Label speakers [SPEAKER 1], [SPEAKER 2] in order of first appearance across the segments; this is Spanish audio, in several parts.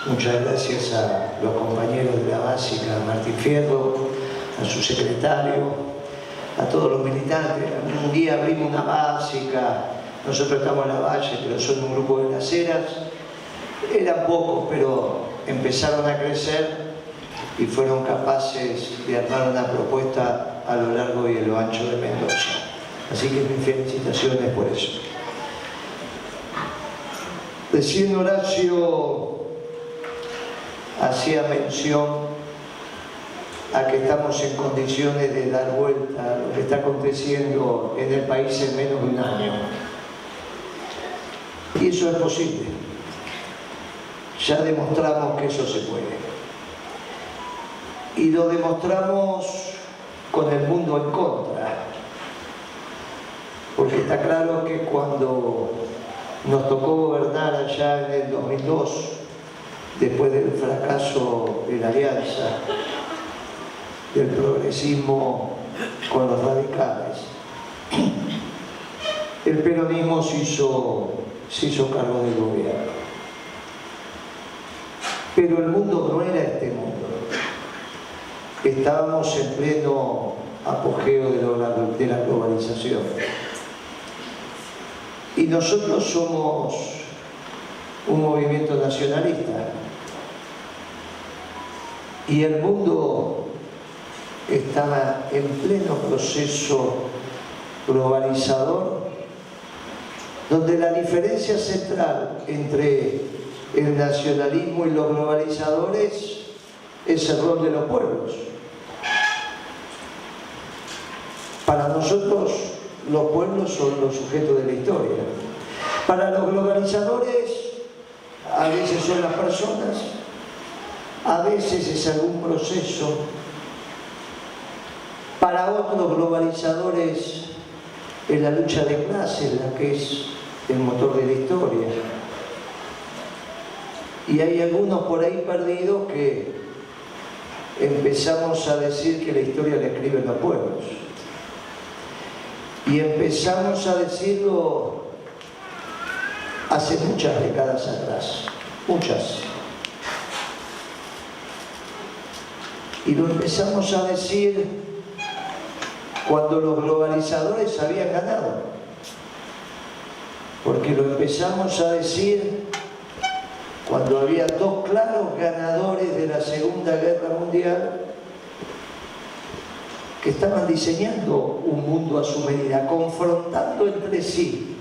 [SPEAKER 1] Muchas gracias a los compañeros de la básica, a Martín Fierro, a su secretario, a todos los militantes. Un día abrimos una básica, nosotros estamos en la Valle, pero son un grupo de Las Heras. Eran pocos, pero empezaron a crecer y fueron capaces de armar una propuesta a lo largo y a lo ancho de Mendoza. Así que mis felicitaciones por eso. Recién Horacio hacía mención a que estamos en condiciones de dar vuelta a lo que está aconteciendo en el país en menos de un año. Y eso es posible. Ya demostramos que eso se puede. Y lo demostramos con el mundo en contra. Porque está claro que cuando nos tocó gobernar allá en el 2002, después del fracaso de la alianza, del progresismo con los radicales, el peronismo se hizo cargo del gobierno. Pero el mundo no era este mundo. Estábamos en pleno apogeo de la globalización. Y nosotros somos un movimiento nacionalista. Y el mundo estaba en pleno proceso globalizador, donde la diferencia central entre el nacionalismo y los globalizadores es el rol de los pueblos. Para nosotros, los pueblos son los sujetos de la historia. Para los globalizadores, a veces son las personas, a veces es algún proceso. Para otros globalizadores es la lucha de clases la que es el motor de la historia. Y hay algunos por ahí perdidos que empezamos a decir que la historia la escriben los pueblos. Y empezamos a decirlo hace muchas décadas atrás, muchas. Y lo empezamos a decir cuando los globalizadores habían ganado. Porque lo empezamos a decir cuando había dos claros ganadores de la Segunda Guerra Mundial que estaban diseñando un mundo a su medida, confrontando entre sí,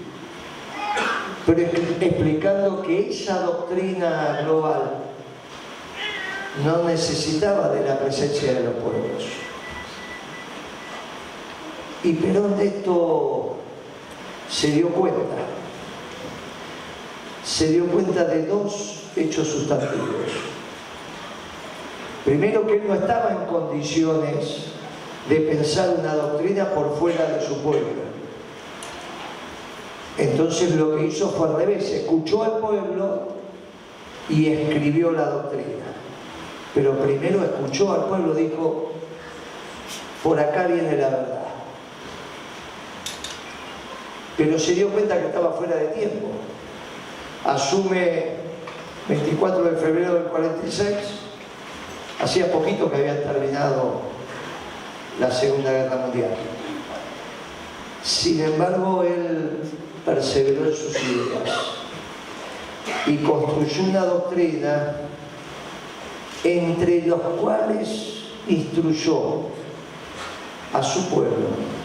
[SPEAKER 1] pero explicando que esa doctrina global no necesitaba de la presencia de los pueblos. Y Perón de esto se dio cuenta. Se dio cuenta de dos hechos sustantivos. Primero, que él no estaba en condiciones de pensar una doctrina por fuera de su pueblo. Entonces lo que hizo fue al revés, escuchó al pueblo y escribió la doctrina. Pero primero escuchó al pueblo, dijo, por acá viene la verdad. Pero se dio cuenta que estaba fuera de tiempo. Asume 24 de febrero del 46, hacía poquito que había terminado la Segunda Guerra Mundial. Sin embargo, él perseveró en sus ideas y construyó una doctrina entre los cuales instruyó a su pueblo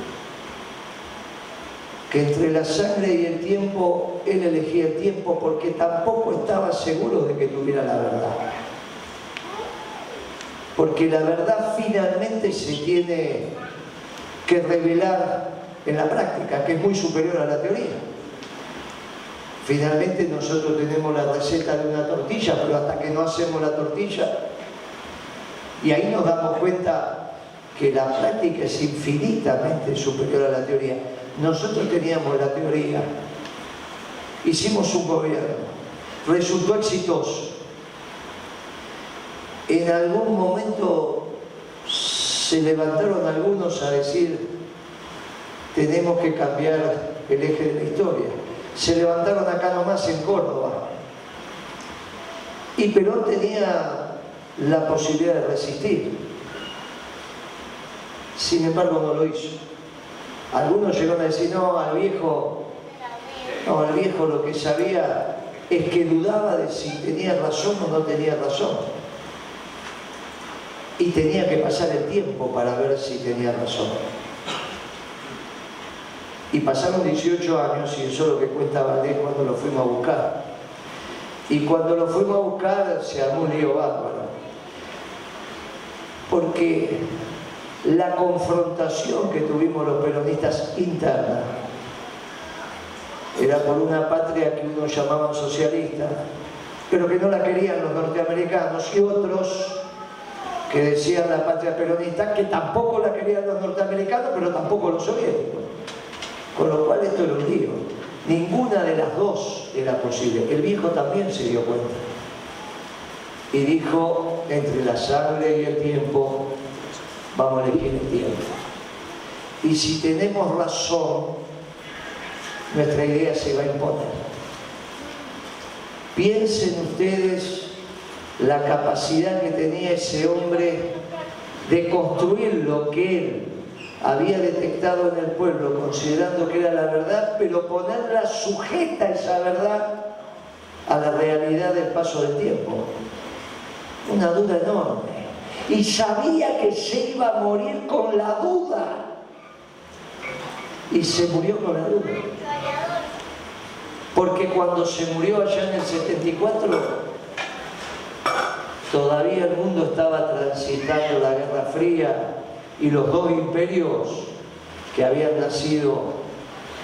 [SPEAKER 1] que entre la sangre y el tiempo, él elegía el tiempo porque tampoco estaba seguro de que tuviera la verdad. Porque la verdad finalmente se tiene que revelar en la práctica, que es muy superior a la teoría. Finalmente nosotros tenemos la receta de una tortilla, pero hasta que no hacemos la tortilla, y ahí nos damos cuenta que la práctica es infinitamente superior a la teoría. Nosotros teníamos la teoría, hicimos un gobierno, resultó exitoso. En algún momento se levantaron algunos a decir, tenemos que cambiar el eje de la historia. Se levantaron acá nomás en Córdoba Y Perón tenía la posibilidad de resistir. Sin embargo, no lo hizo. Algunos llegaron a decir, no, al viejo lo que sabía es que dudaba de si tenía razón o no tenía razón. Y tenía que pasar el tiempo para ver si tenía razón. Y pasaron 18 años, y eso es lo que cuenta Valdés cuando lo fuimos a buscar. Y cuando lo fuimos a buscar se armó un lío bárbaro. Porque la confrontación que tuvimos los peronistas interna era por una patria que unos llamaban socialista, pero que no la querían los norteamericanos, y otros que decían la patria peronista, que tampoco la querían los norteamericanos, pero tampoco los soviéticos. Con lo cual esto era un lío. Ninguna de las dos era posible. El viejo también se dio cuenta. Y dijo, entre la sangre y el tiempo, vamos a elegir el tiempo. Y si tenemos razón, nuestra idea se va a imponer. Piensen ustedes la capacidad que tenía ese hombre de construir lo que él había detectado en el pueblo, considerando que era la verdad, pero ponerla sujeta, esa verdad, a la realidad del paso del tiempo. Una duda enorme. Y sabía que se iba a morir con la duda. Y se murió con la duda. Porque cuando se murió allá en el 74, todavía el mundo estaba transitando la Guerra Fría, y los dos imperios que habían nacido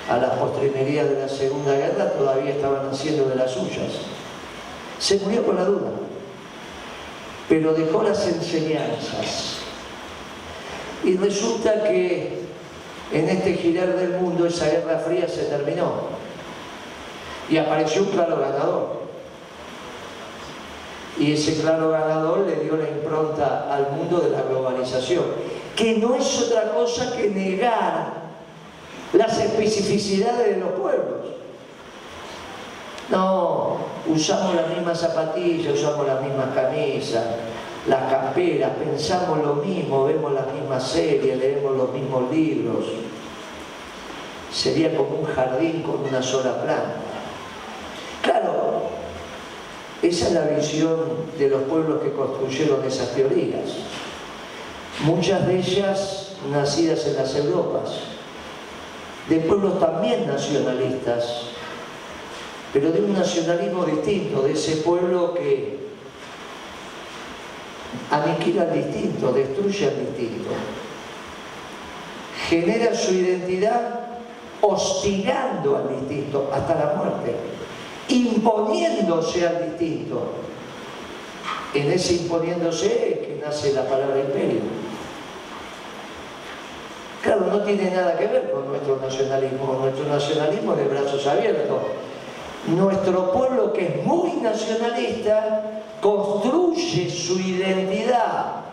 [SPEAKER 1] a las postrimerías de la Segunda Guerra todavía estaban naciendo de las suyas. Se murió con la duda, pero dejó las enseñanzas. Y resulta que en este girar del mundo esa Guerra Fría se terminó y apareció un claro ganador. Y ese claro ganador le dio la impronta al mundo de la globalización, que no es otra cosa que negar las especificidades de los pueblos. No, usamos las mismas zapatillas, usamos las mismas camisas, las camperas, pensamos lo mismo, vemos las mismas series, leemos los mismos libros. Sería como un jardín con una sola planta. Claro, esa es la visión de los pueblos que construyeron esas teorías. Muchas de ellas nacidas en las Europas, de pueblos también nacionalistas, pero de un nacionalismo distinto, de ese pueblo que aniquila al distinto, destruye al distinto, genera su identidad hostigando al distinto hasta la muerte, imponiéndose al distinto. En ese imponiéndose es que nace la palabra imperio. Claro, no tiene nada que ver con nuestro nacionalismo de brazos abiertos. Nuestro pueblo, que es muy nacionalista, construye su identidad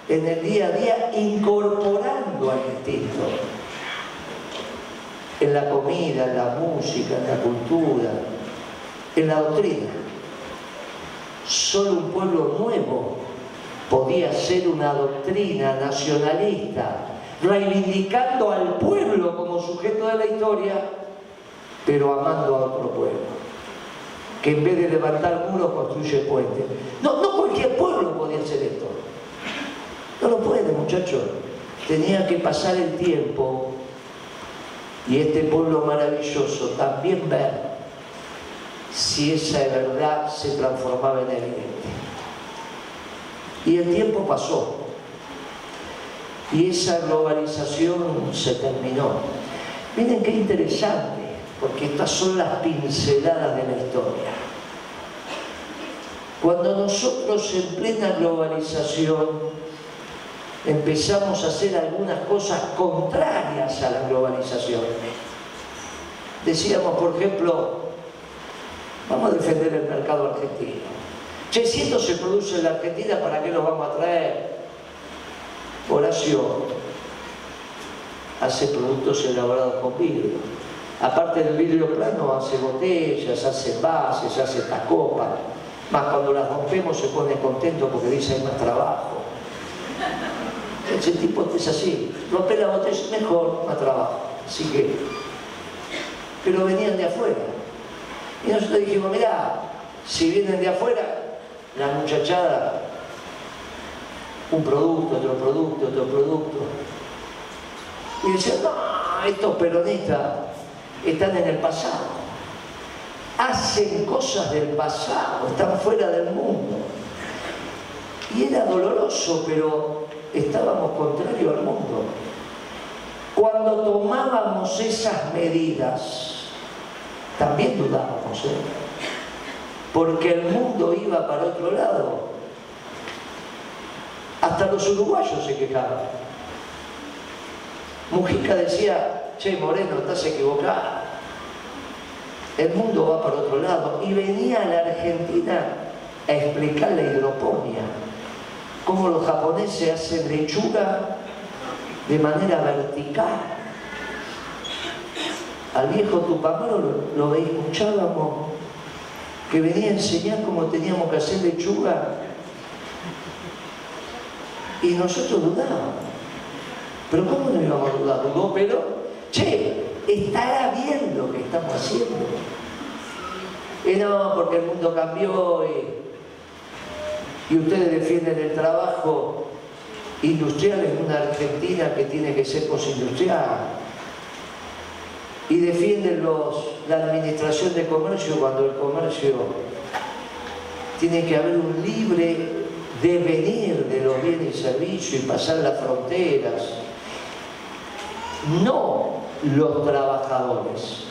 [SPEAKER 1] en el día a día incorporando al distinto. En la comida, en la música, en la cultura, en la doctrina. Solo un pueblo nuevo podía ser una doctrina nacionalista, reivindicando al pueblo como sujeto de la historia, pero amando a otro pueblo, que en vez de levantar muros construye puentes. No cualquier pueblo podía hacer esto. No lo puede, muchachos. Tenía que pasar el tiempo y este pueblo maravilloso también ver si esa verdad se transformaba en evidente. Y el tiempo pasó. Y esa globalización se terminó. Miren qué interesante, porque estas son las pinceladas de la historia. Cuando nosotros en plena globalización empezamos a hacer algunas cosas contrarias a la globalización. Decíamos, por ejemplo, vamos a defender el mercado argentino. Che, si esto se produce en la Argentina, ¿para qué lo vamos a traer? Horacio hace productos elaborados con vidrio. Aparte del vidrio plano, hace botellas, hace envases, hace esta copa. Más cuando las rompemos se pone contento porque dice hay más trabajo. Ese tipo es así. Romper la botella es mejor, más trabajo. Así que... Pero venían de afuera. Y nosotros dijimos, mirá, si vienen de afuera, la muchachada, un producto, otro producto, otro producto. Y decían, no, estos peronistas están en el pasado. Hacen cosas del pasado, están fuera del mundo. Y era doloroso, pero estábamos contrarios al mundo. Cuando tomábamos esas medidas, también dudábamos, porque el mundo iba para otro lado. Hasta los uruguayos se quejaban. Mujica decía, che, Moreno, estás equivocado. El mundo va para otro lado. Y venía a la Argentina a explicar la hidroponía. Cómo los japoneses hacen lechuga de manera vertical. Al viejo Tupac lo escuchábamos, que venía a enseñar cómo teníamos que hacer lechuga. Y nosotros dudábamos. Pero ¿cómo no íbamos a dudar? Dudó, pero, che, estará bien lo que estamos haciendo. Y no, porque el mundo cambió y ustedes defienden el trabajo industrial en una Argentina que tiene que ser postindustrial. Y defienden la administración de comercio cuando el comercio tiene que haber un libre devenir de los bienes y servicios y pasar las fronteras. No los trabajadores.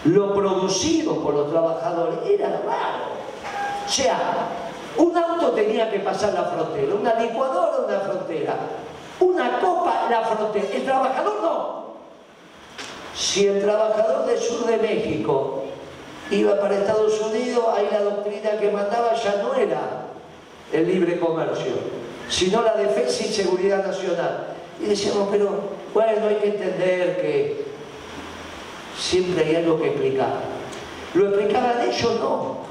[SPEAKER 1] Lo producido por los trabajadores era raro. O sea, un auto tenía que pasar la frontera, una licuadora una frontera, una copa la frontera. El trabajador no. Si el trabajador del sur de México iba para Estados Unidos, ahí la doctrina que mandaba ya no era el libre comercio, sino la defensa y seguridad nacional. Y decíamos, pero bueno, hay que entender que siempre hay algo que explicar. ¿Lo explicaban ellos? No.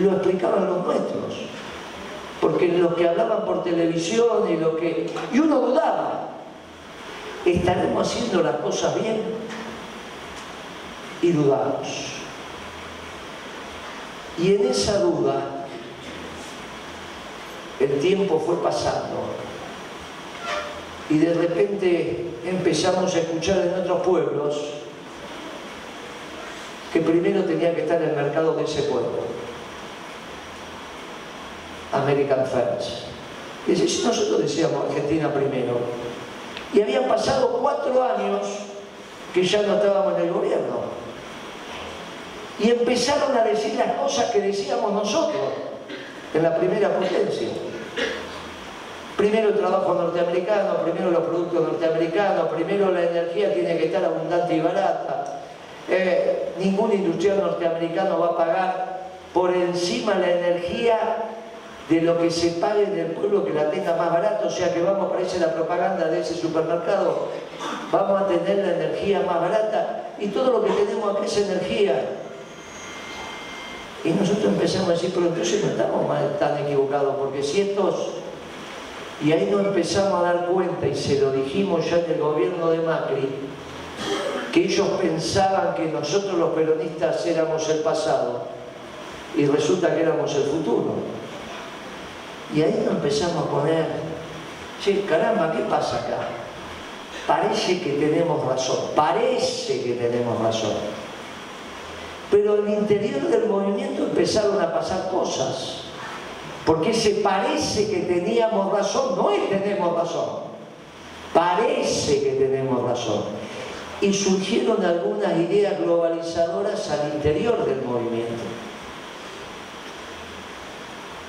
[SPEAKER 1] Lo explicaban los nuestros. Porque los que hablaban por televisión y uno dudaba. ¿Estaremos haciendo las cosas bien? Y dudamos. Y en esa duda, el tiempo fue pasando. Y de repente empezamos a escuchar en otros pueblos que primero tenía que estar en el mercado de ese pueblo. American First. Y nosotros decíamos Argentina primero. Y habían pasado 4 años que ya no estábamos en el gobierno. Y empezaron a decir las cosas que decíamos nosotros en la primera potencia. Primero el trabajo norteamericano, primero los productos norteamericanos, primero la energía tiene que estar abundante y barata. Ningún industrial norteamericano va a pagar por encima la energía de lo que se pague en el pueblo que la tenga más barata, o sea que vamos, parece la propaganda de ese supermercado, vamos a tener la energía más barata y todo lo que tenemos aquí es energía. Y nosotros empezamos a decir, pero entonces no estamos tan equivocados, porque si estos... Y ahí nos empezamos a dar cuenta, y se lo dijimos ya en el gobierno de Macri, que ellos pensaban que nosotros los peronistas éramos el pasado, y resulta que éramos el futuro. Y ahí nos empezamos a poner, che, caramba, ¿qué pasa acá? Parece que tenemos razón, parece que tenemos razón. Pero en el interior del movimiento empezaron a pasar cosas. Porque ese parece que teníamos razón, no es tenemos razón. Parece que tenemos razón. Y surgieron algunas ideas globalizadoras al interior del movimiento.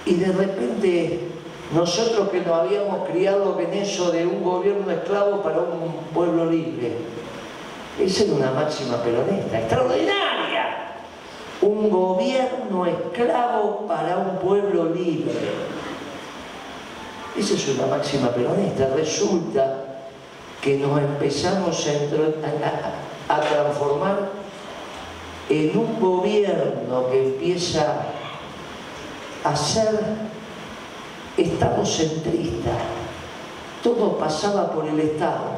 [SPEAKER 1] Y de repente, nosotros que nos habíamos criado en eso de un gobierno esclavo para un pueblo libre, esa era una máxima peronista, extraordinaria. Un gobierno esclavo para un pueblo libre. Esa es una máxima peronista. Resulta que nos empezamos a transformar en un gobierno que empieza a ser estado-centrista. Todo pasaba por el Estado.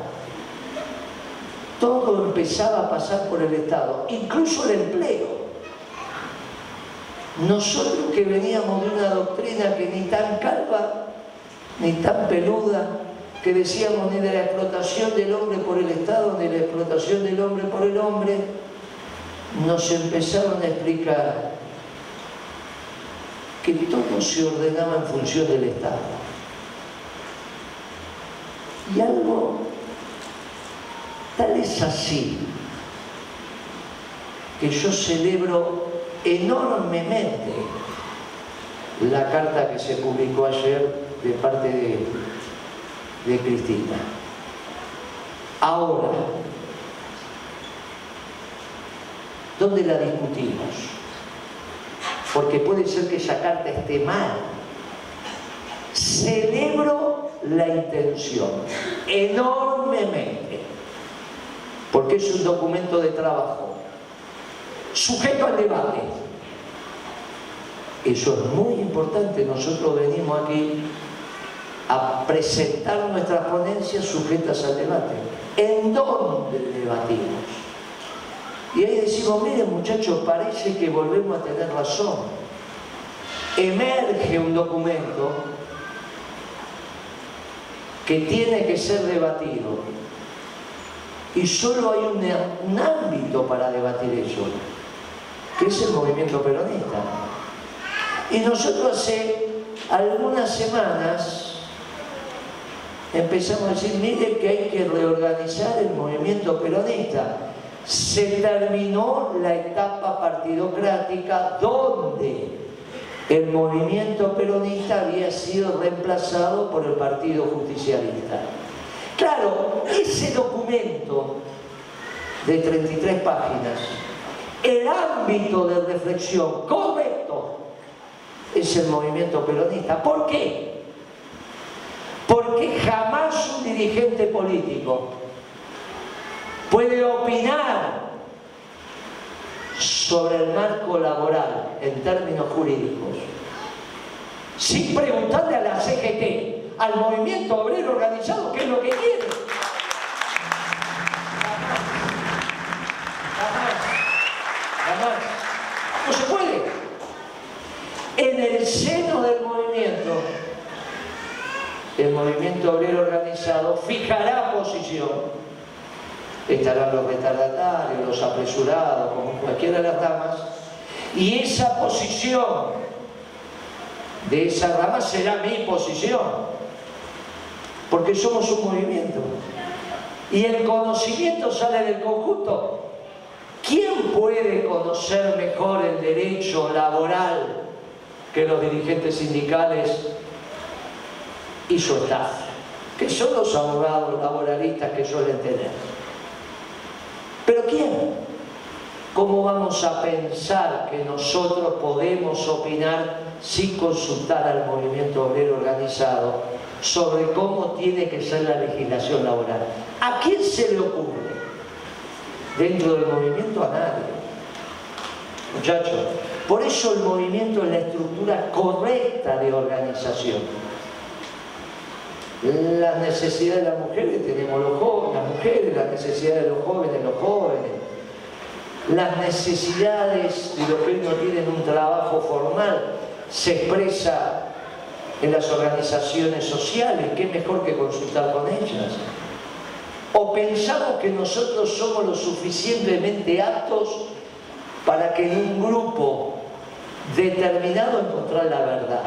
[SPEAKER 1] Todo empezaba a pasar por el Estado, incluso el empleo. Nosotros que veníamos de una doctrina que ni tan calva, ni tan peluda, que decíamos ni de la explotación del hombre por el Estado, ni de la explotación del hombre por el hombre, nos empezaron a explicar que todo se ordenaba en función del Estado. Y algo tal es así que yo celebro enormemente la carta que se publicó ayer de parte de Cristina. Ahora, ¿dónde la discutimos? Porque puede ser que esa carta esté mal. Celebro la intención enormemente, porque es un documento de trabajo sujeto al debate. Eso es muy importante. Nosotros venimos aquí a presentar nuestras ponencias sujetas al debate. ¿En dónde debatimos? Y ahí decimos, miren muchachos, parece que volvemos a tener razón. Emerge un documento que tiene que ser debatido. Y solo hay un ámbito para debatir eso, que es el movimiento peronista. Y nosotros hace algunas semanas empezamos a decir, miren que hay que reorganizar el movimiento peronista. Se terminó la etapa partidocrática donde el movimiento peronista había sido reemplazado por el Partido Justicialista. Claro, ese documento de 33 páginas, el ámbito de reflexión correcto es el movimiento peronista. ¿Por qué? Porque jamás un dirigente político puede opinar sobre el marco laboral en términos jurídicos sin preguntarle a la CGT, al movimiento obrero organizado, qué es lo que quiere. Jamás. No se puede. En el seno del movimiento, el movimiento obrero organizado fijará posición. Estarán los retardatarios, los apresurados, como cualquiera de las ramas, y esa posición de esa rama será mi posición, porque somos un movimiento y el conocimiento sale del conjunto. ¿Quién puede conocer mejor el derecho laboral que los dirigentes sindicales y su staff, que son los abogados laboralistas que suelen tener? ¿Pero quién? ¿Cómo vamos a pensar que nosotros podemos opinar sin consultar al movimiento obrero organizado sobre cómo tiene que ser la legislación laboral? ¿A quién se le ocurre? Dentro del movimiento a nadie. Muchachos, por eso el movimiento es la estructura correcta de organización. Las necesidades de las mujeres tenemos los jóvenes, las mujeres, las necesidades de los jóvenes, las necesidades de los que no tienen un trabajo formal se expresa en las organizaciones sociales. ¿Qué mejor que consultar con ellas? ¿O pensamos que nosotros somos lo suficientemente aptos para que en un grupo determinado encontrar la verdad?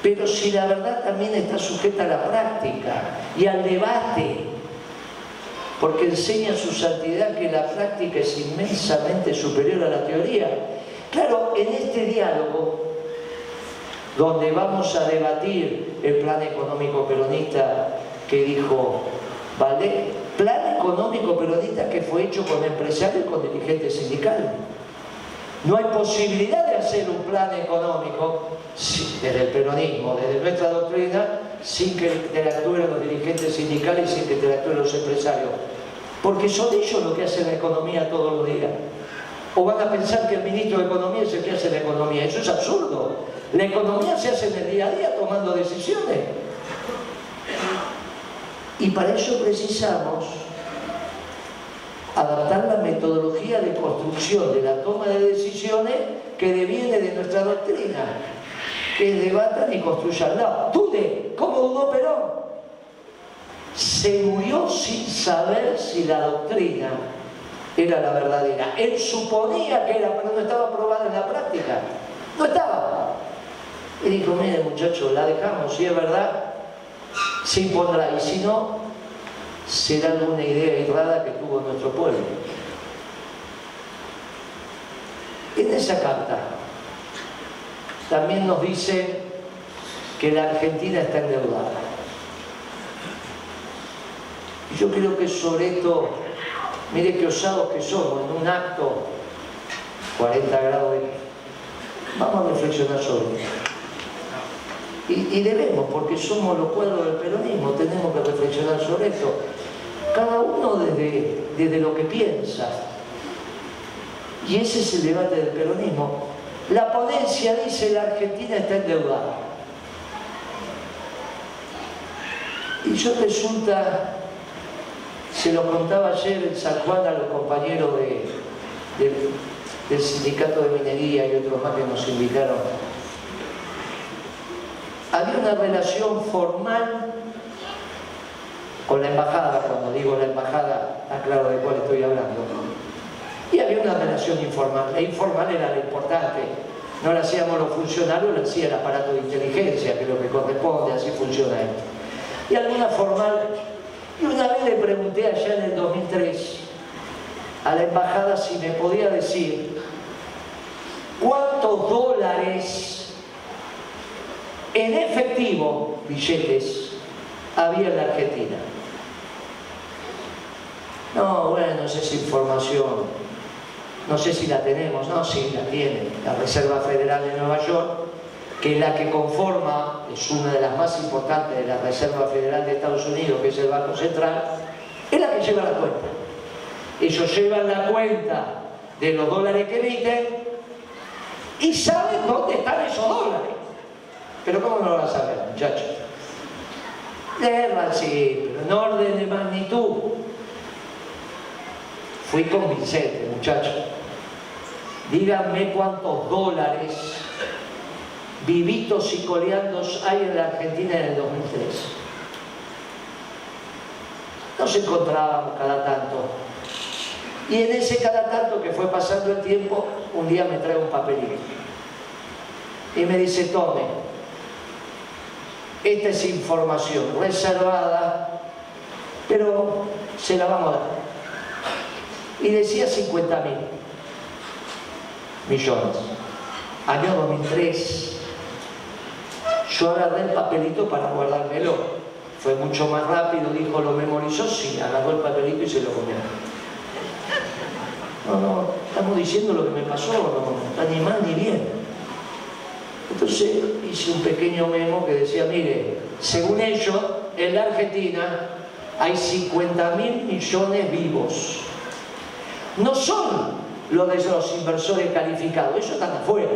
[SPEAKER 1] Pero si la verdad también está sujeta a la práctica y al debate, porque enseña su santidad que la práctica es inmensamente superior a la teoría. Claro, en este diálogo, donde vamos a debatir el plan económico peronista que dijo, ¿vale? Plan económico peronista que fue hecho con empresarios y con dirigentes sindicales. No hay posibilidad de hacer un plan económico desde el peronismo, desde nuestra doctrina, sin que interactúen los dirigentes sindicales y sin que interactúen los empresarios. Porque son ellos los que hacen la economía todos los días.
[SPEAKER 2] ¿O van a pensar que el ministro de Economía es el que hace la economía? Eso es absurdo. La economía se hace en el día a día tomando decisiones. Y para eso precisamos adaptar la metodología de construcción de la toma de decisiones que deviene de nuestra doctrina, que es debatan y construyan. No, dude, ¿cómo dudó Perón? Se murió sin saber si la doctrina era la verdadera. Él suponía que era, pero no estaba probada en la práctica. No estaba. Y dijo, mire muchachos, la dejamos, si es verdad, se impondrá, y si no, será alguna idea errada que tuvo nuestro pueblo. En esa carta también nos dice que la Argentina está endeudada. Y yo creo que sobre esto, mire qué osados que somos, en un acto 40 grados de... Vamos a reflexionar sobre esto. Y debemos, porque somos los cuadros del peronismo, tenemos que reflexionar sobre esto. Cada uno desde lo que piensa. Y ese es el debate del peronismo. La ponencia dice la Argentina está endeudada. Y yo resulta, se lo contaba ayer en San Juan a los compañeros del sindicato de minería y otros más que nos invitaron. Había una relación formal con la embajada, cuando digo la embajada, está claro de cuál estoy hablando. Y había una relación informal. La informal era la importante. No la hacíamos los funcionarios, la hacía el aparato de inteligencia, que es lo que corresponde, así funciona esto. Y alguna formal. Y una vez le pregunté allá en el 2003 a la embajada si me podía decir cuántos dólares en efectivo, billetes, había en la Argentina. No, bueno, esa es información. No sé si la tenemos. No, sí, la tiene. La Reserva Federal de Nueva York, que es la que conforma, es una de las más importantes de la Reserva Federal de Estados Unidos, que es el Banco Central, es la que lleva la cuenta. Ellos llevan la cuenta de los dólares que emiten y saben dónde están esos dólares. Pero ¿cómo no lo van a saber, muchachos? Leerla sí, pero en orden de magnitud. Fui convincente, muchachos. Díganme cuántos dólares vivitos y coleandos hay en la Argentina en el 2003. Nos encontrábamos cada tanto. Y en ese cada tanto que fue pasando el tiempo, un día me trae un papelito. Y me dice, tome, esta es información reservada, pero se la vamos a dar. Y decía 50.000 millones. Año 2003. Yo agarré el papelito para guardármelo. Fue mucho más rápido, dijo, lo memorizó, sí, agarró el papelito y se lo comió. No, estamos diciendo lo que me pasó, no está ni mal ni bien. Entonces hice un pequeño memo que decía, mire, según ellos, en la Argentina hay 50.000 millones vivos. No son los de los inversores calificados, ellos están afuera.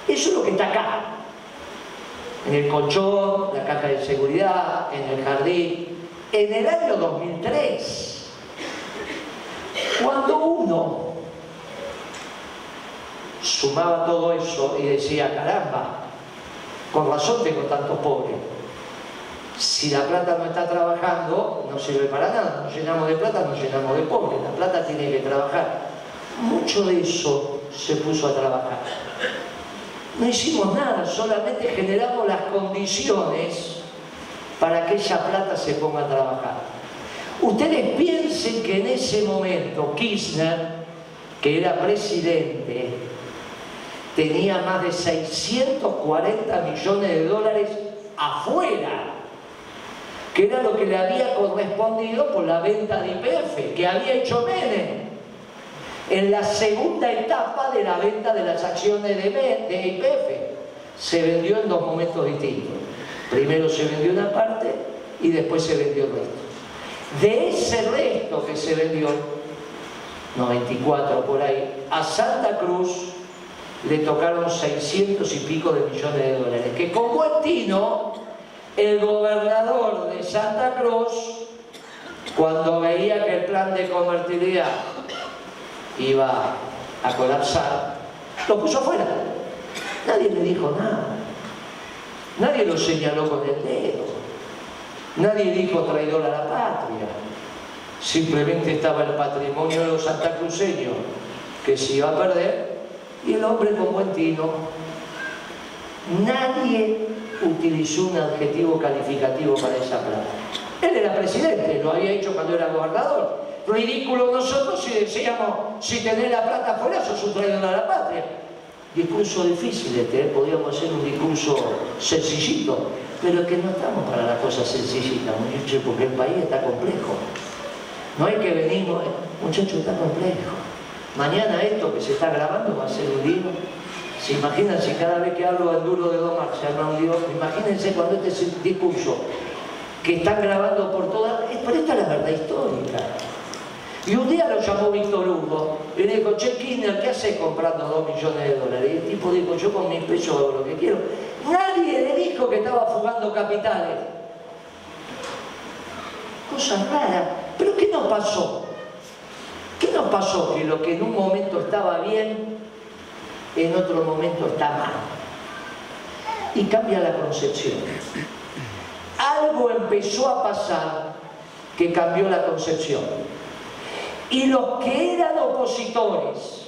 [SPEAKER 2] Eso es lo que está acá. En el colchón, la caja de seguridad, en el jardín. En el año 2003, cuando uno sumaba todo eso y decía, caramba, con razón tengo tantos pobres. Si la plata no está trabajando, no sirve para nada. Nos llenamos de plata, nos llenamos de pobres. La plata tiene que trabajar. Mucho de eso se puso a trabajar. No hicimos nada, solamente generamos las condiciones para que esa plata se ponga a trabajar. Ustedes piensen que en ese momento Kirchner, que era presidente, tenía más de 640 millones de dólares afuera, que era lo que le había correspondido por la venta de YPF, que había hecho Menem en la segunda etapa de la venta de las acciones de YPF. Se vendió en dos momentos distintos. Primero se vendió una parte y después se vendió el resto. De ese resto que se vendió, 94 por ahí, a Santa Cruz le tocaron 600 y pico de millones de dólares, que con buen tino el gobernador de Santa Cruz, cuando veía que el plan de convertibilidad iba a colapsar, lo puso afuera. Nadie le dijo nada, nadie lo señaló con el dedo, nadie dijo traidor a la patria. Simplemente estaba el patrimonio de los santacruceños que se iba a perder, y el hombre con buen tino. Nadie utilizó un adjetivo calificativo para esa plata. Él era presidente, lo había hecho cuando era gobernador. Ridículo nosotros si decíamos, si tenés la plata afuera sos un traidor a la patria. Discurso difícil podríamos hacer un discurso sencillito, pero es que no estamos para la cosa sencillita, muchachos, porque el país está complejo. No hay que venir, muchachos, está complejo. Mañana esto que se está grabando va a ser un lío. ¿Se imaginan si cada vez que hablo al duro de domar se arma un lío? Imagínense cuando este discurso que están grabando por todas... Pero esta es la verdad histórica. Y un día lo llamó Víctor Hugo y le dijo, che, Kirchner, ¿qué haces comprando 2 millones de dólares? Y el tipo dijo, yo con 1000 pesos hago lo que quiero. Nadie le dijo que estaba fugando capitales. Cosa rara. ¿Pero qué nos pasó? ¿Qué nos pasó? Que lo que en un momento estaba bien, en otro momento está mal. Y cambia la concepción. Algo empezó a pasar que cambió la concepción. Y los que eran opositores,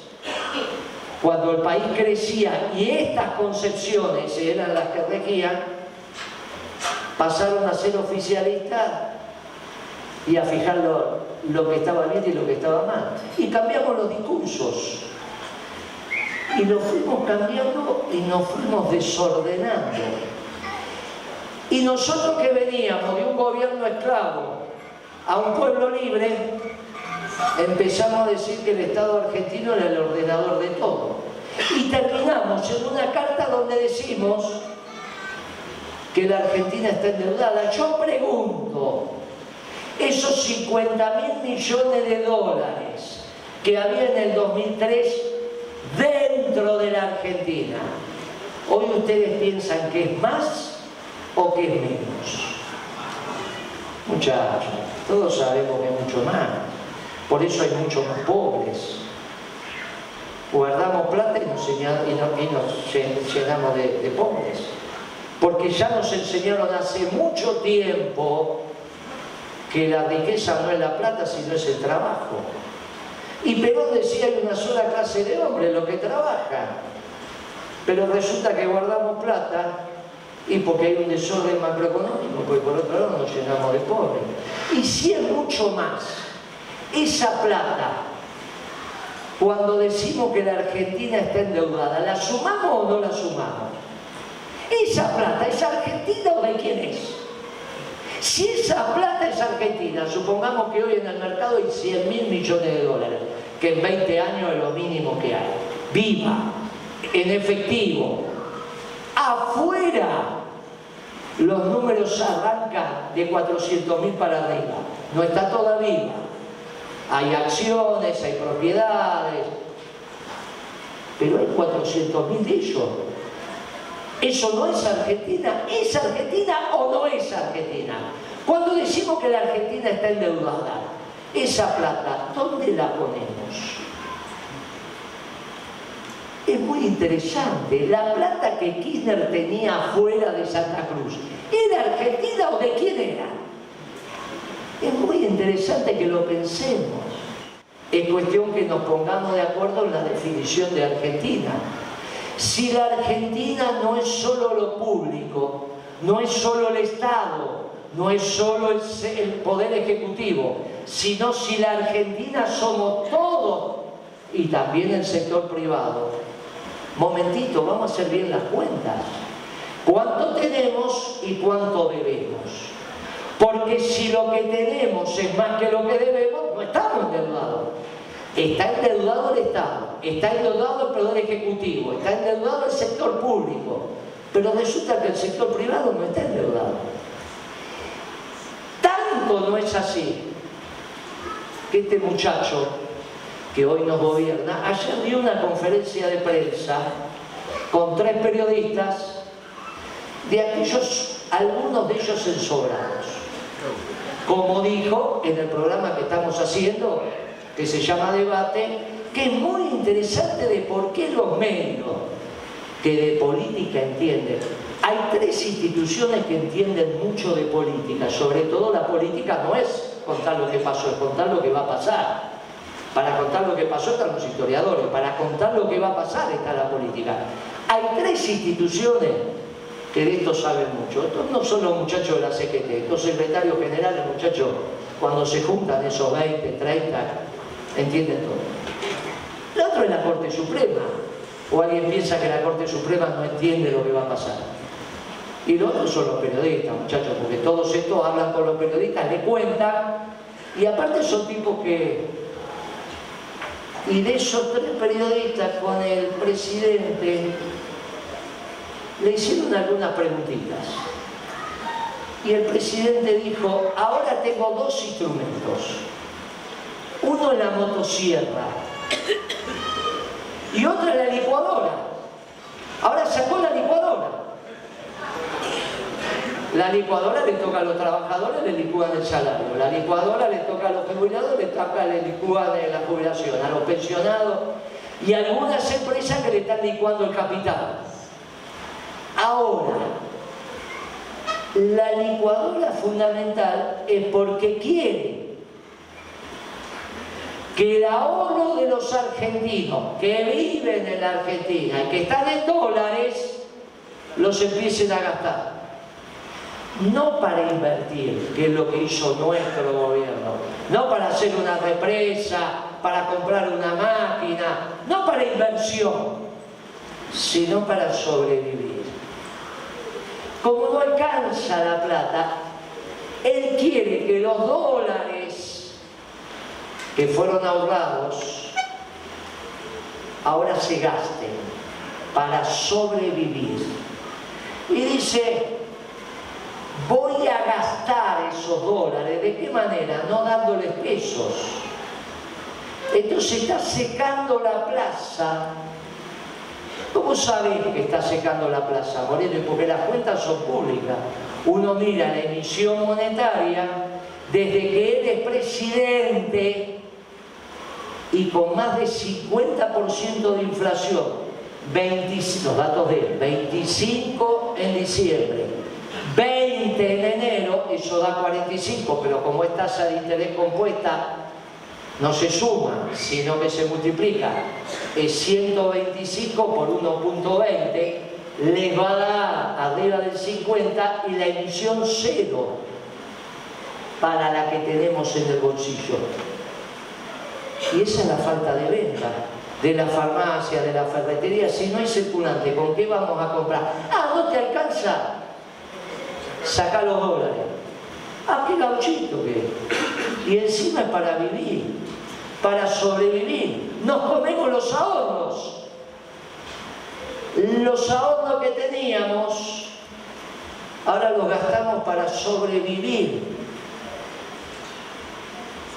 [SPEAKER 2] cuando el país crecía y estas concepciones eran las que regían, pasaron a ser oficialistas y a fijar lo que estaba bien y lo que estaba mal. Y cambiamos los discursos. Y los fuimos cambiando y nos fuimos desordenando. Y nosotros que veníamos de un gobierno esclavo a un pueblo libre, empezamos a decir que el Estado argentino era el ordenador de todo. Y terminamos en una carta donde decimos que la Argentina está endeudada. Yo pregunto, esos 50.000 millones de dólares que había en el 2003 dentro de la Argentina, ¿hoy ustedes piensan que es más o que es menos? Muchachos, todos sabemos que es mucho más. Por eso hay muchos más pobres. Guardamos plata y nos llenamos de pobres. Porque ya nos enseñaron hace mucho tiempo que la riqueza no es la plata, sino es el trabajo. Y Perón decía hay una sola clase de hombres, los que trabajan. Pero resulta que guardamos plata y porque hay un desorden macroeconómico, porque por otro lado nos llenamos de pobres. Y si es mucho más, esa plata, cuando decimos que la Argentina está endeudada, ¿la sumamos o no la sumamos? ¿Esa plata es argentina o de quién es? Si esa plata es argentina, supongamos que hoy en el mercado hay 100.000 millones de dólares, que en 20 años es lo mínimo que hay, viva, en efectivo. Afuera los números arrancan de 400.000 para arriba, no está toda viva. Hay acciones, hay propiedades, pero hay 400.000 de ellos. Eso no es Argentina. ¿Es Argentina o no es Argentina? Cuando decimos que la Argentina está endeudada, esa plata, ¿dónde la ponemos? Es muy interesante. La plata que Kirchner tenía afuera de Santa Cruz, ¿era argentina o de quién era? Es muy interesante que lo pensemos. Es cuestión que nos pongamos de acuerdo en la definición de Argentina. Si la Argentina no es solo lo público, no es solo el Estado, no es solo el Poder Ejecutivo, sino si la Argentina somos todos y también el sector privado. Momentito, vamos a hacer bien las cuentas. ¿Cuánto tenemos y cuánto debemos? Porque si lo que tenemos es más que lo que debemos, no estamos endeudados. Está endeudado el Estado, está endeudado el Poder Ejecutivo, está endeudado el sector público, pero resulta que el sector privado no está endeudado. Tanto no es así que este muchacho, que hoy nos gobierna, ayer dio una conferencia de prensa con 3 periodistas, de aquellos, algunos de ellos ensobrados. Como dijo en el programa que estamos haciendo, que se llama Debate, que es muy interesante de por qué los medios que de política entienden. Hay 3 instituciones que entienden mucho de política, sobre todo la política no es contar lo que pasó, es contar lo que va a pasar. Para contar lo que pasó están los historiadores, para contar lo que va a pasar está la política. Hay 3 instituciones que de esto saben mucho. Estos no son los muchachos de la CGT, estos secretarios generales, muchachos, cuando se juntan esos 20, 30, entienden todo. La otra es la Corte Suprema. O alguien piensa que la Corte Suprema no entiende lo que va a pasar. Y los otros son los periodistas, muchachos, porque todos estos hablan con los periodistas, le cuentan, y aparte son tipos que... Y de esos 3 periodistas con el presidente le hicieron algunas preguntitas. Y el presidente dijo, ahora tengo 2 instrumentos. Uno es la motosierra y otra es la licuadora. Ahora sacó la licuadora. La licuadora le toca a los trabajadores, le licúan el salario. La licuadora le toca a los jubilados, le licúan la jubilación, a los pensionados y a algunas empresas que le están licuando el capital. Ahora, la licuadora fundamental es porque quiere que el ahorro de los argentinos que viven en la Argentina y que están en dólares los empiecen a gastar. No para invertir, que es lo que hizo nuestro gobierno, no para hacer una represa, para comprar una máquina, no para inversión, sino para sobrevivir. Como no alcanza la plata, él quiere que los dólares que fueron ahorrados ahora se gasten para sobrevivir. Y dice, voy a gastar esos dólares. ¿De qué manera? No dándoles pesos. Entonces está secando la plaza. ¿Cómo sabés que está secando la plaza, Moreno? Porque las cuentas son públicas. Uno mira la emisión monetaria desde que él es presidente y con más de 50% de inflación, los datos de él, 25 en diciembre, 20 en enero, eso da 45, pero como es tasa de interés compuesta, no se suma, sino que se multiplica. Es 125 por 1.20, les va a dar arriba del 50 y la emisión 0 para la que tenemos en el bolsillo. Y esa es la falta de venta de la farmacia, de la ferretería. Si no hay circulante, ¿con qué vamos a comprar? Ah, ¿no te alcanza? Saca los dólares. Ah, qué gauchito que es. Y encima es para vivir, para sobrevivir. Nos comemos los ahorros. Los ahorros que teníamos, ahora los gastamos para sobrevivir.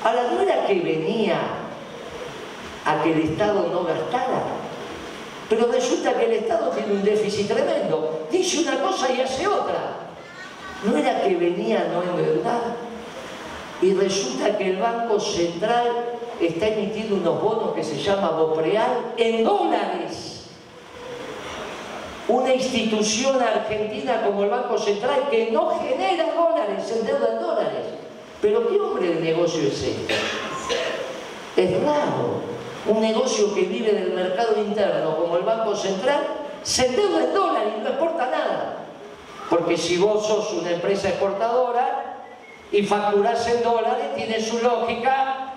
[SPEAKER 2] Ahora, no era que venía a que el Estado no gastara, pero resulta que el Estado tiene un déficit tremendo. Dice una cosa y hace otra. No era que venía a no endeudar, y resulta que el Banco Central está emitiendo unos bonos que se llama Bopreal en dólares. Una institución argentina como el Banco Central que no genera dólares, se endeuda en dólares. Pero ¿qué hombre de negocio es este? Es raro. Un negocio que vive del mercado interno como el Banco Central se endeuda en dólares y no exporta nada. Porque si vos sos una empresa exportadora y facturás en dólares, tiene su lógica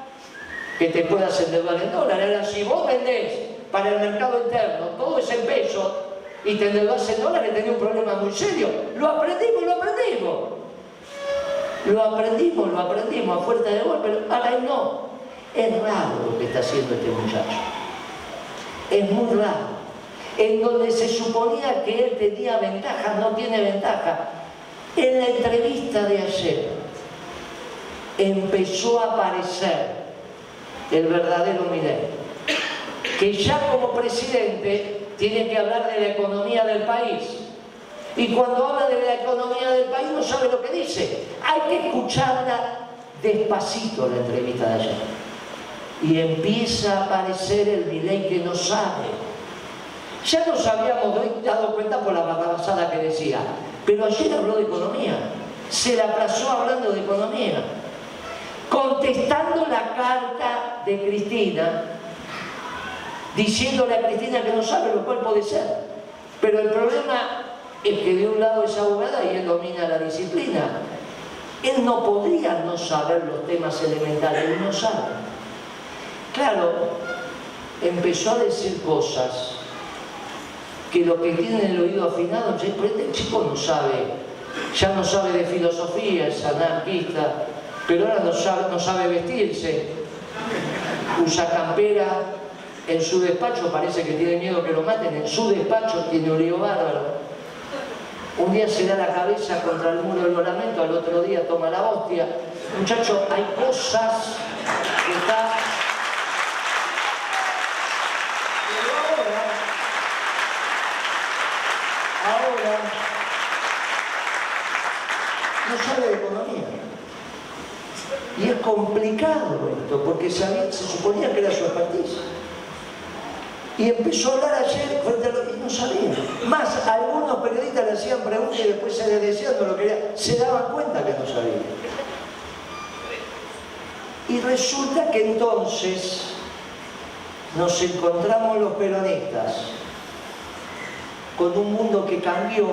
[SPEAKER 2] que te puedas endeudar en dólares. Ahora, si vos vendés para el mercado interno todo es en pesos y te endeudás en dólares, tenés un problema muy serio. Lo aprendimos a fuerza de golpe, pero ahora no. Es raro lo que está haciendo este muchacho. Es muy raro. En donde se suponía que él tenía ventajas, no tiene ventaja. En la entrevista de ayer empezó a aparecer el verdadero Milei. que ya como presidente tiene que hablar de la economía del país. Y cuando habla de la economía del país no sabe lo que dice. Hay que escucharla despacito, la entrevista de ayer. Y empieza a aparecer el Milei que no sabe. Ya nos habíamos dado cuenta por la barrabasada que decía, pero ayer habló de economía. Se la aplazó hablando de economía. Contestando la carta de Cristina, diciéndole a Cristina que no sabe, lo cual puede ser. Pero el problema es que de un lado es abogada y él domina la disciplina. Él no podría no saber los temas elementales, él no sabe. Claro, empezó a decir cosas que los que tienen el oído afinado, este chico no sabe, ya no sabe de filosofía, es anarquista, pero ahora no sabe vestirse, usa campera, en su despacho parece que tiene miedo que lo maten, en su despacho tiene un lío bárbaro. Un día se da la cabeza contra el muro del parlamento, al otro día toma la hostia. Muchachos, hay cosas que están... Ahora no sabe de economía. Y es complicado esto, porque se suponía que era su expertise. Y empezó a hablar ayer frente a lo que no sabía. Más, algunos periodistas le hacían preguntas y después se le decían no lo quería. Se daban cuenta que no sabía. Y resulta que entonces nos encontramos los peronistas con un mundo que cambió,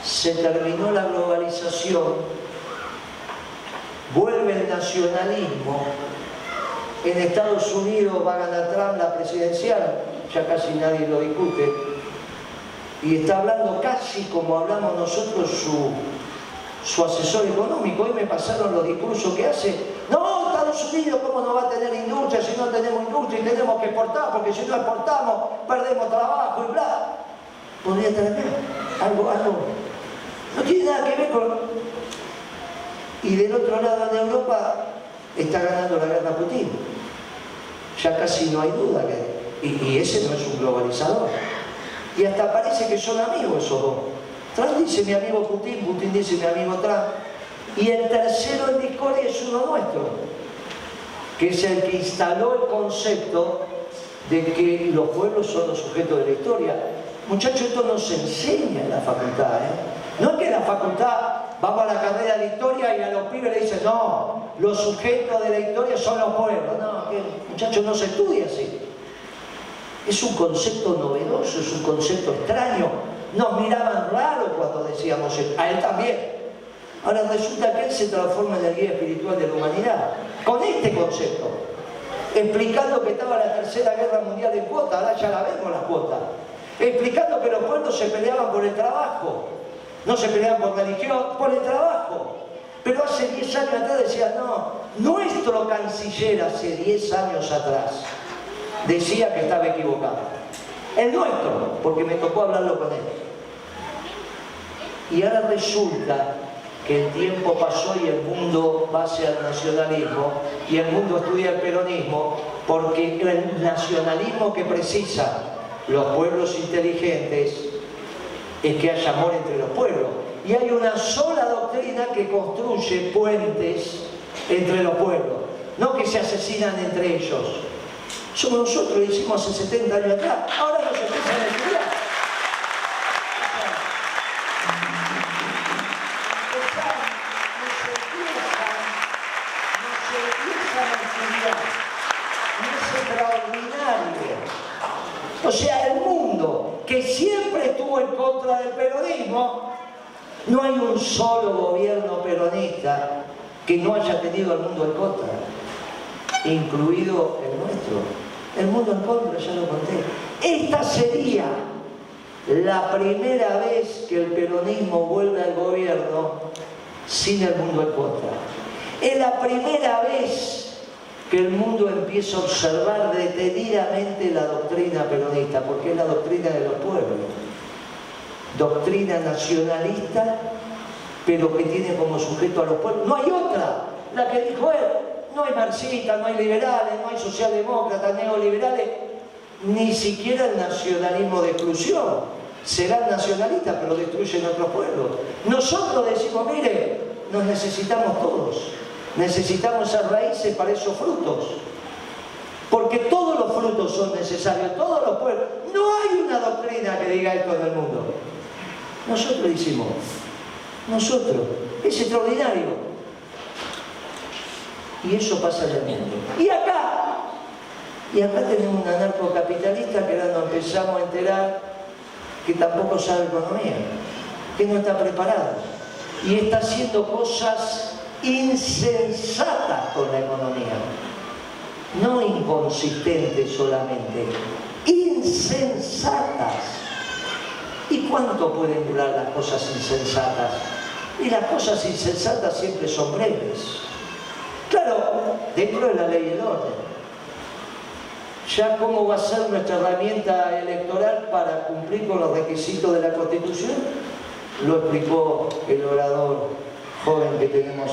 [SPEAKER 2] se terminó la globalización, vuelve el nacionalismo. En Estados Unidos va a ganar Trump la presidencial, ya casi nadie lo discute, y está hablando casi como hablamos nosotros su asesor económico. Hoy me pasaron los discursos que hace. No, Estados Unidos, ¿cómo no va a tener industria si no tenemos industria y tenemos que exportar? Porque si no exportamos, perdemos trabajo y bla. Podría tener algo. No tiene nada que ver con... Y del otro lado en Europa está ganando la guerra Putin. Ya casi no hay duda que... Y ese no es un globalizador. Y hasta parece que son amigos esos dos. Trump dice mi amigo Putin, Putin dice mi amigo Trump. Y el tercero en discordia es uno nuestro, que es el que instaló el concepto de que los pueblos son los sujetos de la historia. Muchachos, esto no se enseña en la facultad, No es que en la facultad vamos a la carrera de historia y a los pibes le dicen no, los sujetos de la historia son los pueblos. No, muchachos, no se estudia así. Es un concepto novedoso, es un concepto extraño. Nos miraban raro cuando decíamos eso. A él también. Ahora resulta que él se transforma en el guía espiritual de la humanidad. Con este concepto. Explicando que estaba la Tercera Guerra Mundial en cuota. Ahora ya la vemos la cuota. Explicando que los pueblos se peleaban por el trabajo. No se peleaban por religión, por el trabajo. Pero hace 10 años atrás decía, no, nuestro canciller hace 10 años atrás decía que estaba equivocado. El nuestro, porque me tocó hablarlo con él. Y ahora resulta que el tiempo pasó y el mundo va hacia el nacionalismo y el mundo estudia el peronismo, porque el nacionalismo que precisan los pueblos inteligentes es que haya amor entre los pueblos. Y hay una sola doctrina que construye puentes entre los pueblos, no que se asesinan entre ellos. Somos nosotros, lo hicimos hace 70 años atrás, ahora nos empiezan a estudiar. O sea, el mundo que siempre estuvo en contra del peronismo, no hay un solo gobierno peronista que no haya tenido al mundo en contra, incluido el nuestro. El mundo en contra, ya lo conté. Esta sería la primera vez que el peronismo vuelve al gobierno sin el mundo en contra. Es la primera vez que el mundo empieza a observar detenidamente la doctrina peronista, porque es la doctrina de los pueblos. Doctrina nacionalista, pero que tiene como sujeto a los pueblos. No hay otra. La que dijo él, no hay marxistas, no hay liberales, no hay socialdemócratas, neoliberales. ni siquiera el nacionalismo de exclusión. Serán nacionalistas, pero destruyen otros pueblos. Nosotros decimos, mire, nos necesitamos todos. Necesitamos esas raíces para esos frutos. Porque todos los frutos son necesarios, todos los pueblos. No hay una doctrina que diga esto en el mundo. Nosotros decimos, nosotros. Es extraordinario. Y eso pasa en el mundo. Y acá tenemos un anarcocapitalista que ahora nos empezamos a enterar que tampoco sabe economía, que no está preparado y está haciendo cosas insensatas con la economía, no inconsistentes solamente, insensatas. ¿Y cuánto pueden durar las cosas insensatas? Y las cosas insensatas siempre son breves. Claro, dentro de la ley y el orden. Ya cómo va a ser nuestra herramienta electoral para cumplir con los requisitos de la Constitución, lo explicó el orador joven que tenemos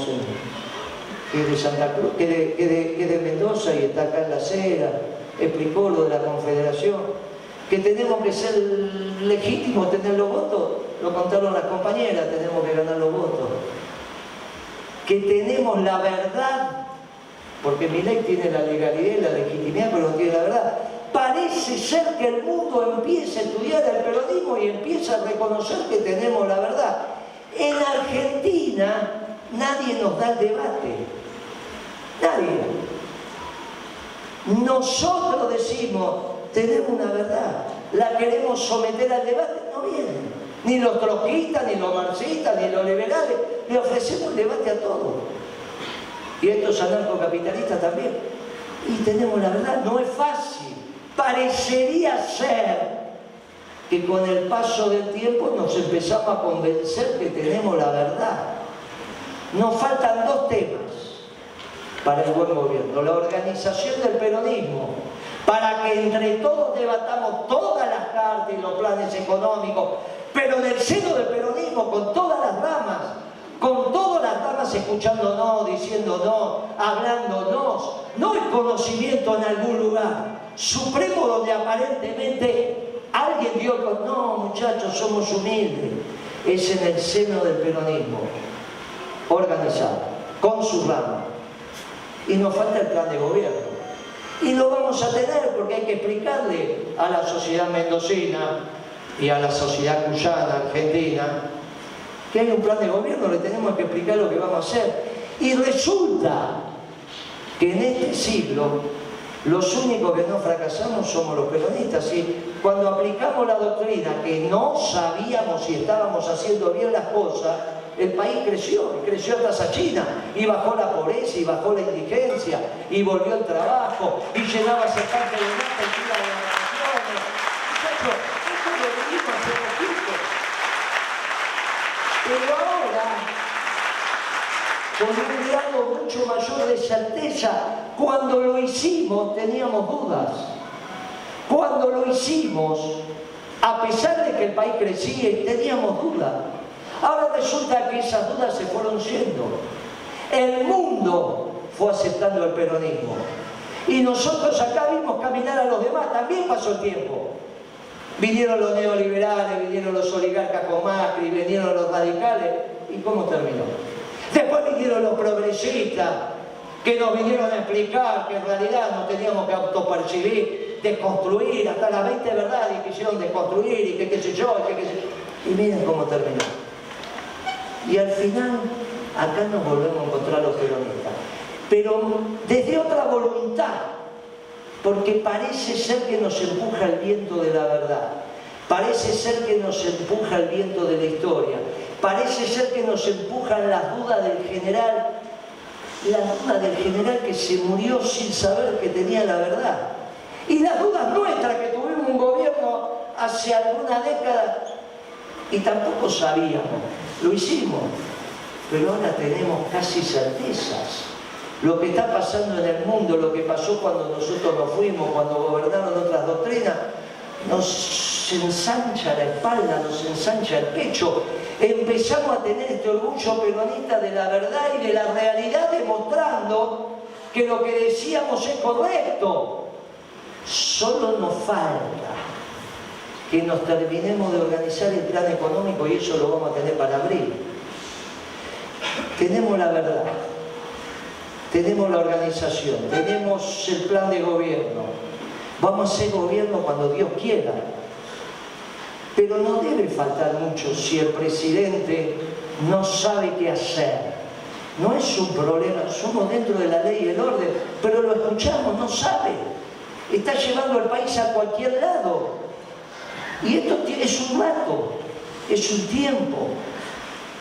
[SPEAKER 2] que es de Santa Cruz, que es de Mendoza y está acá en La Cera, explicó lo de la Confederación, que tenemos que ser legítimos, tener los votos, lo contaron las compañeras, tenemos que ganar los votos, que tenemos la verdad. Porque mi ley tiene la legalidad y la legitimidad, pero no tiene la verdad. Parece ser que el mundo empieza a estudiar el peronismo y empieza a reconocer que tenemos la verdad. En Argentina nadie nos da el debate. Nadie. Nosotros decimos, tenemos una verdad, la queremos someter al debate, no vienen. Ni los trotskistas, ni los marxistas, ni los liberales, le ofrecemos el debate a todos. Y estos anarcocapitalistas también. Y tenemos la verdad, no es fácil. Parecería ser que con el paso del tiempo nos empezamos a convencer que tenemos la verdad. Nos faltan dos temas para el buen gobierno. La organización del peronismo, para que entre todos debatamos todas las cartas y los planes económicos, pero en el seno del peronismo, con todas las ramas, con todas las ramas escuchándonos, diciéndonos, hablándonos, no el conocimiento en algún lugar supremo donde aparentemente alguien dio con... No, muchachos, somos humildes. Es en el seno del peronismo, organizado, con su rama. Y nos falta el plan de gobierno. Y lo vamos a tener porque hay que explicarle a la sociedad mendocina y a la sociedad cuyana, argentina, que hay un plan de gobierno, le tenemos que explicar lo que vamos a hacer. Y resulta que en este siglo los únicos que no fracasamos somos los peronistas. Y cuando aplicamos la doctrina que no sabíamos si estábamos haciendo bien las cosas, el país creció, y creció hasta Sachina, y bajó la pobreza, y bajó la indigencia, y volvió el trabajo, y llenaba ese parque de nata y iba de vacaciones. Muchachos, eso lo vivimos hace poquito. Pero ahora, con un grado mucho mayor de certeza, cuando lo hicimos teníamos dudas. Cuando lo hicimos, a pesar de que el país crecía, teníamos dudas. Ahora resulta que esas dudas se fueron yendo. El mundo fue aceptando el peronismo. Y nosotros acá vimos caminar a los demás, también pasó el tiempo. Vinieron los neoliberales, vinieron los oligarcas con Macri, vinieron los radicales. ¿Y cómo terminó? Después vinieron los progresistas, que nos vinieron a explicar que en realidad nos teníamos que autopercibir, desconstruir, hasta las 20 verdades que quisieron desconstruir y que qué sé yo, y que qué sé yo. Y miren cómo terminó. Y al final, acá nos volvemos a encontrar los peronistas. Pero desde otra voluntad. Porque parece ser que nos empuja el viento de la verdad, parece ser que nos empuja el viento de la historia, parece ser que nos empujan las dudas del general, que se murió sin saber que tenía la verdad, y las dudas nuestras que tuvimos un gobierno hace alguna década y tampoco sabíamos, lo hicimos, pero ahora tenemos casi certezas. Lo que está pasando en el mundo, lo que pasó cuando nosotros nos fuimos, cuando gobernaron otras doctrinas, nos ensancha la espalda, nos ensancha el pecho. Empezamos a tener este orgullo peronista de la verdad y de la realidad, demostrando que lo que decíamos es correcto. Solo nos falta que nos terminemos de organizar el plan económico y eso lo vamos a tener para abril. Tenemos la verdad, tenemos la organización, tenemos el plan de gobierno. Vamos a hacer gobierno cuando Dios quiera. Pero no debe faltar mucho si el presidente no sabe qué hacer. No es un problema, somos dentro de la ley y el orden, pero lo escuchamos, no sabe. Está llevando al país a cualquier lado. Y esto es un rato, es un tiempo.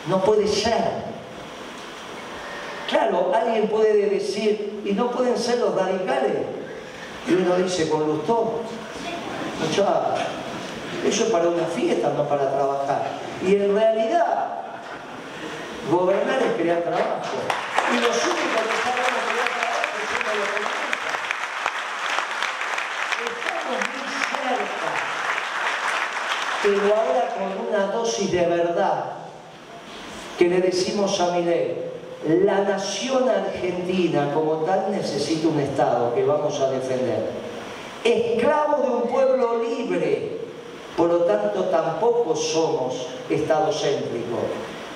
[SPEAKER 2] No puede ser. Claro, alguien puede decir, y no pueden ser los radicales. Y uno dice, con Lustó, muchachos, eso es para una fiesta, no para trabajar. Y en realidad, gobernar es crear trabajo. Y los únicos que sabemos crear trabajo somos los economistas. Estamos muy cerca, pero ahora con una dosis de verdad que le decimos a Milei. La nación argentina como tal necesita un Estado que vamos a defender. Esclavo de un pueblo libre, por lo tanto tampoco somos estadocéntricos.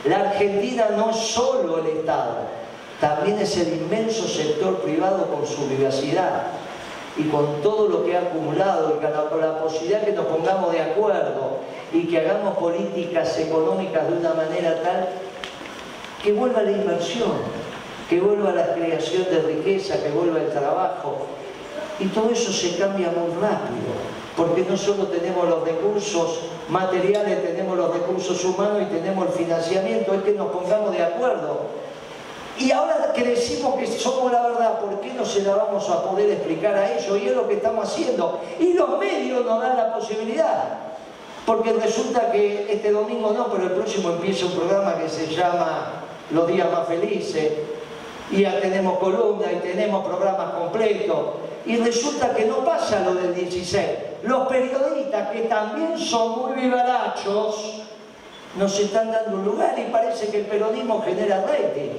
[SPEAKER 2] La Argentina no es solo el Estado, también es el inmenso sector privado con su diversidad y con todo lo que ha acumulado y con la posibilidad que nos pongamos de acuerdo y que hagamos políticas económicas de una manera tal que vuelva la inversión, que vuelva la creación de riqueza, que vuelva el trabajo. Y todo eso se cambia muy rápido, porque no solo tenemos los recursos materiales, tenemos los recursos humanos y tenemos el financiamiento, es que nos pongamos de acuerdo. Y ahora que decimos que somos la verdad, ¿por qué no se la vamos a poder explicar a ellos? Y es lo que estamos haciendo. Y los medios nos dan la posibilidad. Porque resulta que este domingo no, pero el próximo empieza un programa que se llama Los Días Más Felices, y ya tenemos columnas y tenemos programas completos, y resulta que no pasa lo del 16. Los periodistas, que también son muy vivarachos, nos están dando un lugar y parece que el peronismo genera rating,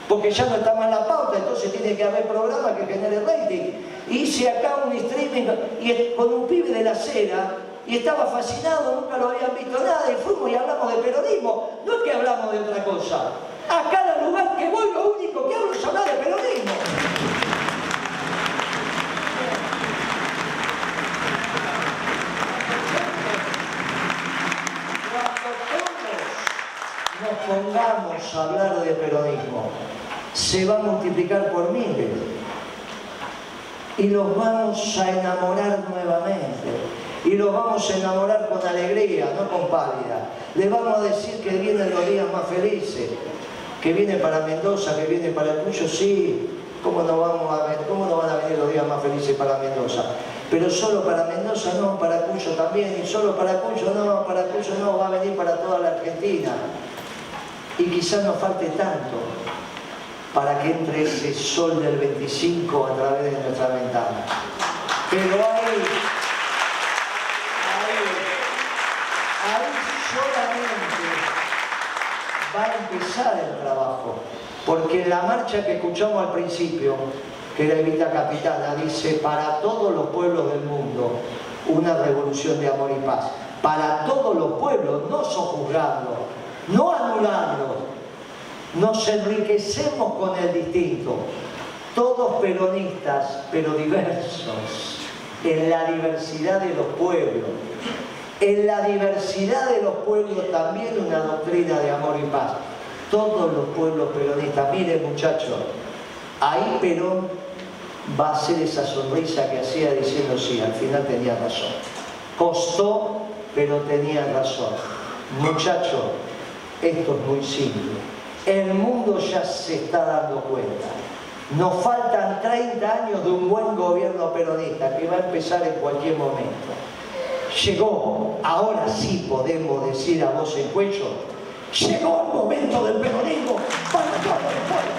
[SPEAKER 2] porque ya no está más la pauta, entonces tiene que haber programas que generen rating. Hice acá un streaming con un pibe de la acera, y estaba fascinado, nunca lo habían visto nada, y fuimos y hablamos de peronismo, no es que hablamos de otra cosa. A cada lugar que voy lo único que hablo es hablar de peronismo. Cuando todos nos pongamos a hablar de peronismo, se va a multiplicar por miles y los vamos a enamorar nuevamente. Y los vamos a enamorar con alegría, no con pálida. Les vamos a decir que vienen los días más felices, que viene para Mendoza, que viene para el Cuyo, sí. ¿Cómo no van a venir los días más felices para Mendoza? Pero solo para Mendoza no, para Cuyo también. Y solo para Cuyo no, va a venir para toda la Argentina. Y quizás nos falte tanto para que entre ese sol del 25 a través de nuestra ventana. Pero ahí solamente va a empezar el trabajo, porque la marcha que escuchamos al principio, que era Evita Capitana, dice: para todos los pueblos del mundo, una revolución de amor y paz. Para todos los pueblos, no sojuzgando, no anulando, nos enriquecemos con el distinto, todos peronistas, pero diversos, en la diversidad de los pueblos. En la diversidad de los pueblos también una doctrina de amor y paz. Todos los pueblos peronistas. Miren, muchachos, ahí Perón va a hacer esa sonrisa que hacía diciendo: sí, al final tenía razón. Costó, pero tenía razón. Muchachos, esto es muy simple. El mundo ya se está dando cuenta. Nos faltan 30 años de un buen gobierno peronista que va a empezar en cualquier momento. Llegó, ahora sí podemos decir a voz en cuello, llegó el momento del peronismo para todos los pueblos.